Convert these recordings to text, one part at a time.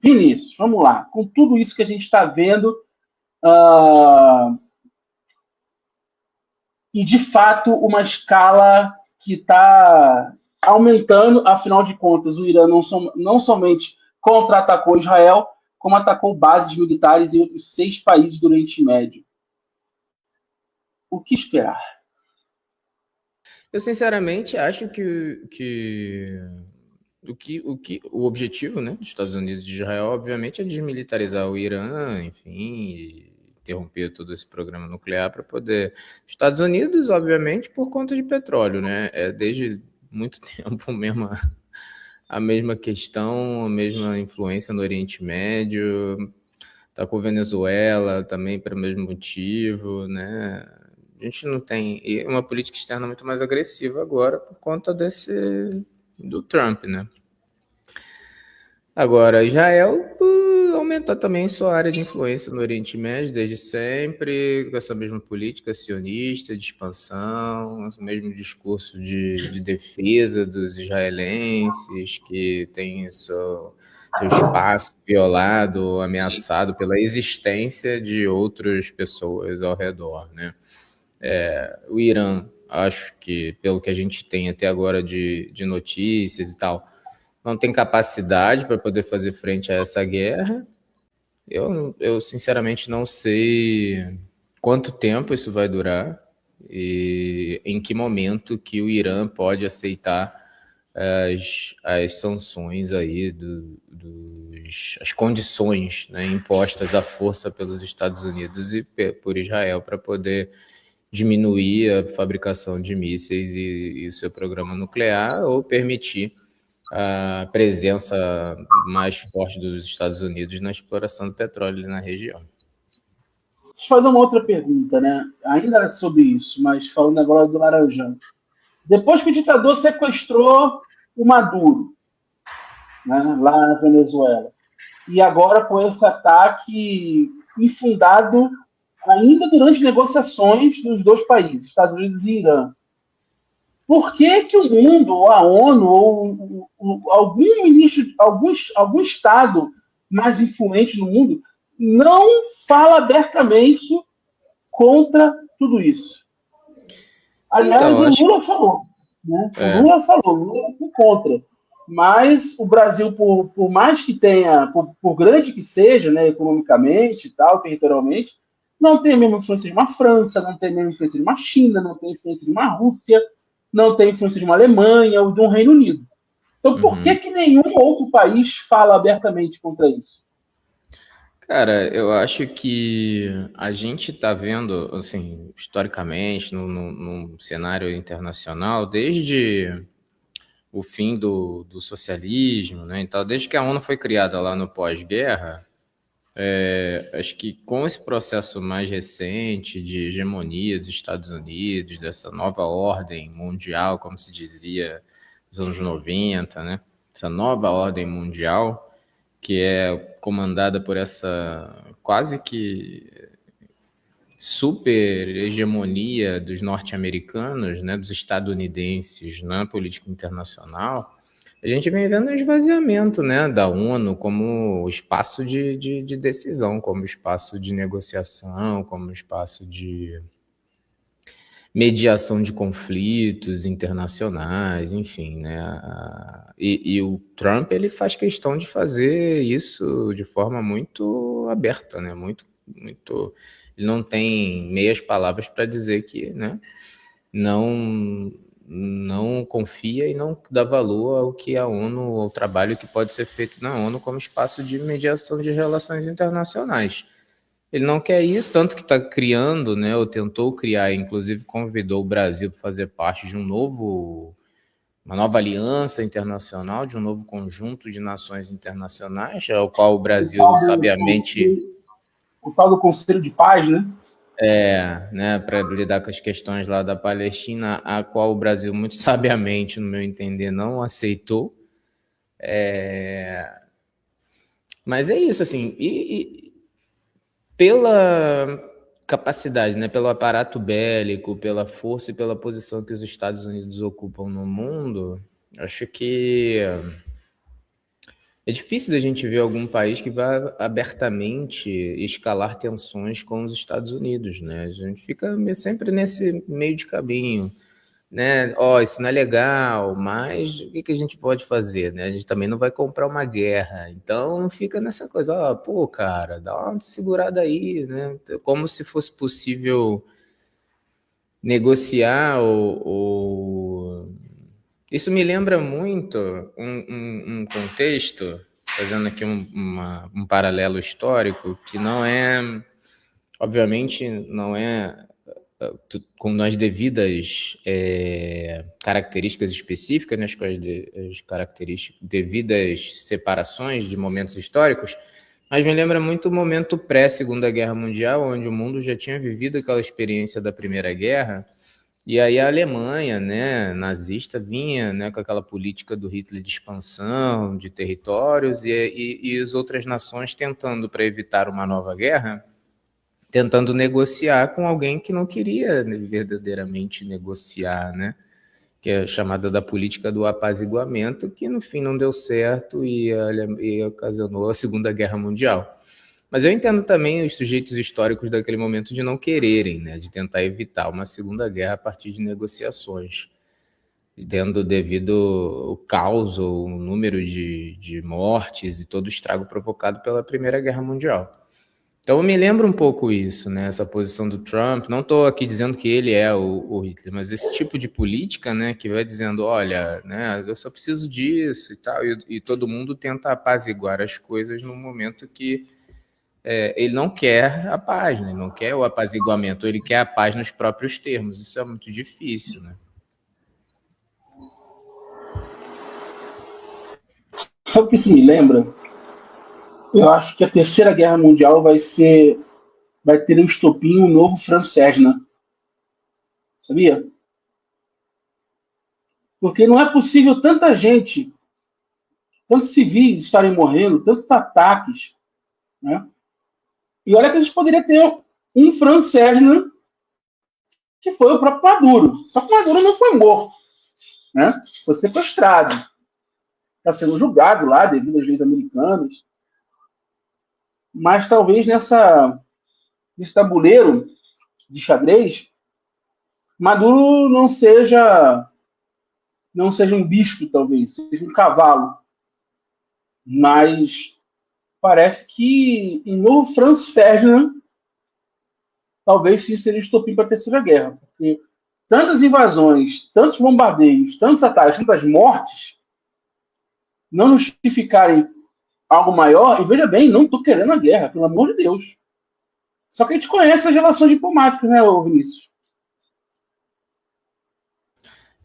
Vinícius, vamos lá. Com tudo isso que a gente está vendo, uh, e de fato uma escala que está aumentando, afinal de contas, o Irã não somente contra-atacou Israel, como atacou bases militares em outros 6 países do Oriente Médio. O que esperar? Eu sinceramente acho o objetivo, né, dos Estados Unidos e de Israel, obviamente, é desmilitarizar o Irã, enfim, e interromper todo esse programa nuclear para poder. Estados Unidos, obviamente, por conta de petróleo, né? É desde muito tempo mesmo a mesma questão, a mesma influência no Oriente Médio. Tá com Venezuela também pelo mesmo motivo, né? A gente não tem uma política externa muito mais agressiva agora por conta do Trump, né? Agora, Israel aumentar também sua área de influência no Oriente Médio desde sempre, com essa mesma política sionista de expansão, o mesmo discurso de defesa dos israelenses, que tem seu espaço violado ou ameaçado pela existência de outras pessoas ao redor, né? O Irã, acho que, pelo que a gente tem até agora de notícias e tal, não tem capacidade para poder fazer frente a essa guerra. Eu sinceramente não sei quanto tempo isso vai durar e em que momento que o Irã pode aceitar as sanções aí, as condições, né, impostas à força pelos Estados Unidos e por Israel para poder diminuir a fabricação de mísseis e o seu programa nuclear ou permitir a presença mais forte dos Estados Unidos na exploração do petróleo ali na região. Deixa eu fazer uma outra pergunta, né? Ainda sobre isso, mas falando agora do Laranjão. Depois que o ditador sequestrou o Maduro, né, lá na Venezuela, e agora com esse ataque infundado ainda durante negociações dos dois países, Estados Unidos e Irã. Por que, que o mundo, ou a ONU, ou algum ministro, algum Estado mais influente no mundo, não fala abertamente contra tudo isso? Aliás, Então, o acho Lula falou. Né? O é, Lula falou, o Lula foi contra. Mas o Brasil, por mais que tenha, por grande que seja, né, economicamente e tal, territorialmente, não tem a mesma influência de uma França, não tem a mesma influência de uma China, não tem influência de uma Rússia, não tem influência de uma Alemanha ou de um Reino Unido. Então, por que, uhum. que nenhum outro país fala abertamente contra isso? Cara, eu acho que a gente está vendo, assim, historicamente, no cenário internacional, desde o fim do socialismo, né, e tal, desde que a ONU foi criada lá no pós-guerra, acho que com esse processo mais recente de hegemonia dos Estados Unidos, dessa nova ordem mundial, como se dizia nos anos 90, né, essa nova ordem mundial, que é comandada por essa quase que super hegemonia dos norte-americanos, né, dos estadunidenses na política internacional, a gente vem vendo um esvaziamento, né, da ONU como espaço de decisão, como espaço de negociação, como espaço de mediação de conflitos internacionais, enfim, né? E o Trump ele faz questão de fazer isso de forma muito aberta, né? Muito, ele não tem meias palavras para dizer que, né? Não, não confia e não dá valor ao que a ONU, ao trabalho que pode ser feito na ONU como espaço de mediação de relações internacionais. Ele não quer isso, tanto que está criando, né, ou tentou criar, inclusive convidou o Brasil para fazer parte de uma nova aliança internacional, de um novo conjunto de nações internacionais, ao qual o O Brasil tal do, sabiamente o tal do Conselho de Paz, né? né, para lidar com as questões lá da Palestina, a qual o Brasil muito sabiamente, no meu entender, não aceitou. Mas é isso, assim, e pela capacidade, né, pelo aparato bélico, pela força e pela posição que os Estados Unidos ocupam no mundo, acho que É difícil da gente ver algum país que vá abertamente escalar tensões com os Estados Unidos, né? A gente fica sempre nesse meio de caminho, né? Ó, isso não é legal, mas o que que a gente pode fazer, né? A gente também não vai comprar uma guerra, então fica nessa coisa, ó, pô, cara, dá uma segurada aí, né? Como se fosse possível negociar Isso me lembra muito um contexto, fazendo aqui um paralelo histórico, que não é, obviamente, não é com as devidas características específicas, né, as características, devidas separações de momentos históricos, mas me lembra muito o momento pré-Segunda Guerra Mundial, onde o mundo já tinha vivido aquela experiência da Primeira Guerra, e aí a Alemanha, né, nazista, vinha, né, com aquela política do Hitler de expansão de territórios e as outras nações tentando, para evitar uma nova guerra, tentando negociar com alguém que não queria verdadeiramente negociar, né? Que é chamada da política do apaziguamento, que no fim não deu certo e ocasionou a Segunda Guerra Mundial. Mas eu entendo também os sujeitos históricos daquele momento de não quererem, né, de tentar evitar uma segunda guerra a partir de negociações, tendo devido o caos, o número de mortes e todo o estrago provocado pela Primeira Guerra Mundial. Então eu me lembro um pouco isso, né, essa posição do Trump. Não estou aqui dizendo que ele é o Hitler, mas esse tipo de política, né, que vai dizendo, olha, né, eu só preciso disso e tal, e todo mundo tenta apaziguar as coisas no momento que ele não quer a paz, né? Ele não quer o apaziguamento, ele quer a paz nos próprios termos. Isso é muito difícil, né? Sabe o que isso me lembra? Eu acho que a Terceira Guerra Mundial vai ter um estopim, um novo Franz Ferdinand, sabia? Porque não é possível tanta gente, tantos civis estarem morrendo, tantos ataques, né? E olha que a gente poderia ter um Franz Ferdinand que foi o próprio Maduro. Só que o Maduro não foi morto, né? Foi sequestrado. Está sendo julgado lá devido às leis americanas. Mas talvez nesse tabuleiro de xadrez, Maduro não seja um bispo, talvez, seja um cavalo. Mas parece que um novo Franz Ferdinand talvez sim seria o estopim para a Terceira Guerra. Porque tantas invasões, tantos bombardeios, tantos ataques, tantas mortes, não justificarem algo maior, e veja bem, não estou querendo a guerra, pelo amor de Deus. Só que a gente conhece as relações diplomáticas, né, Vinícius?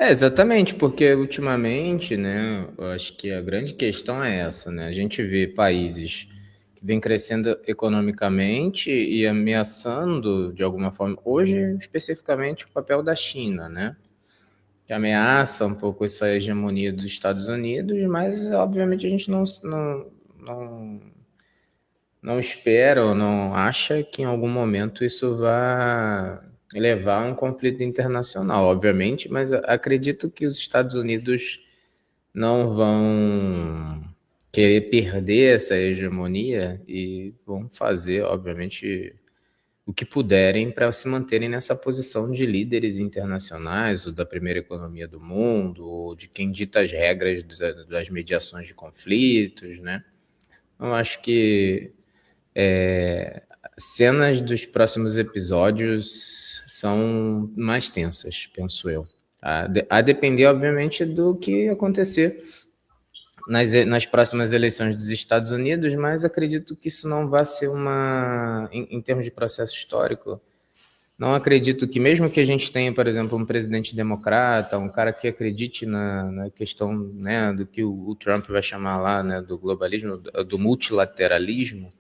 Exatamente, porque ultimamente, né, eu acho que a grande questão é essa, né? A gente vê países que vêm crescendo economicamente e ameaçando, de alguma forma, hoje especificamente o papel da China, né? Que ameaça um pouco essa hegemonia dos Estados Unidos, mas obviamente a gente não, não espera ou não acha que em algum momento isso vai levar a um conflito internacional, obviamente, mas acredito que os Estados Unidos não vão querer perder essa hegemonia e vão fazer, obviamente, o que puderem para se manterem nessa posição de líderes internacionais, ou da primeira economia do mundo, ou de quem dita as regras das mediações de conflitos, né? Eu acho que cenas dos próximos episódios são mais tensas, penso eu. A depender, obviamente, do que acontecer nas próximas eleições dos Estados Unidos, mas acredito que isso não vai ser em termos de processo histórico, não acredito que, mesmo que a gente tenha, por exemplo, um presidente democrata, um cara que acredite na questão, né, do que o Trump vai chamar lá, né, do globalismo, do multilateralismo,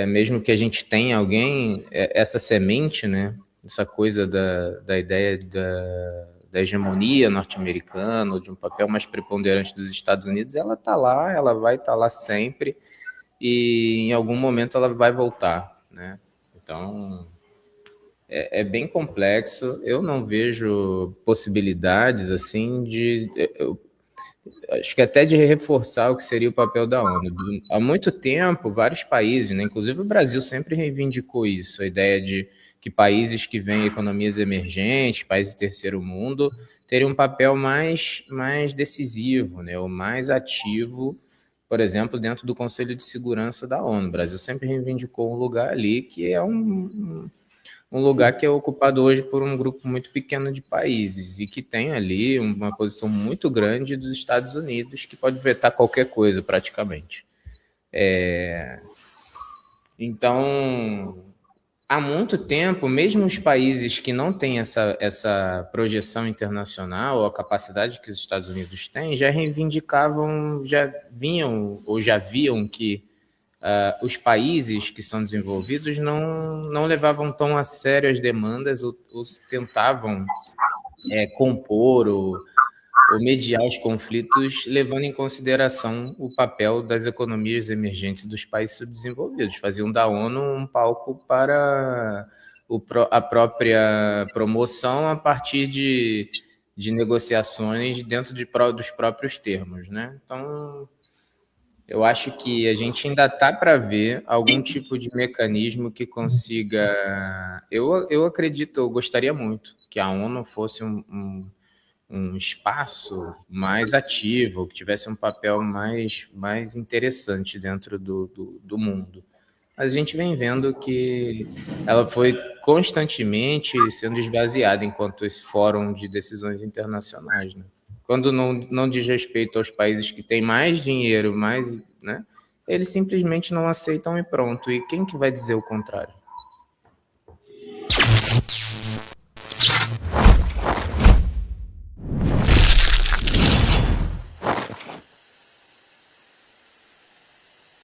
mesmo que a gente tenha alguém, essa semente, né, essa coisa da ideia da hegemonia norte-americana, ou de um papel mais preponderante dos Estados Unidos, ela está lá, ela vai estar lá sempre, e em algum momento ela vai voltar, né? Então, é bem complexo. Eu não vejo possibilidades assim acho que até de reforçar o que seria o papel da ONU. Há muito tempo, vários países, né, inclusive o Brasil, sempre reivindicou isso, a ideia de que países que vêm economias emergentes, países do terceiro mundo, teriam um papel mais decisivo, né, ou mais ativo, por exemplo, dentro do Conselho de Segurança da ONU. O Brasil sempre reivindicou um lugar ali que é um lugar que é ocupado hoje por um grupo muito pequeno de países e que tem ali uma posição muito grande dos Estados Unidos, que pode vetar qualquer coisa praticamente. Então, há muito tempo, mesmo os países que não têm essa projeção internacional, ou a capacidade que os Estados Unidos têm, já reivindicavam, já vinham ou já viam que os países que são desenvolvidos não levavam tão a sério as demandas ou tentavam compor ou mediar os conflitos, levando em consideração o papel das economias emergentes dos países subdesenvolvidos. Faziam da ONU um palco para a própria promoção a partir de negociações dentro dos próprios termos, né? Então, eu acho que a gente ainda está para ver algum tipo de mecanismo que consiga. Eu acredito, eu gostaria muito que a ONU fosse um espaço mais ativo, que tivesse um papel mais interessante dentro do mundo. Mas a gente vem vendo que ela foi constantemente sendo esvaziada enquanto esse fórum de decisões internacionais, né? Quando não diz respeito aos países que têm mais dinheiro, mais, né, eles simplesmente não aceitam e pronto. E quem que vai dizer o contrário?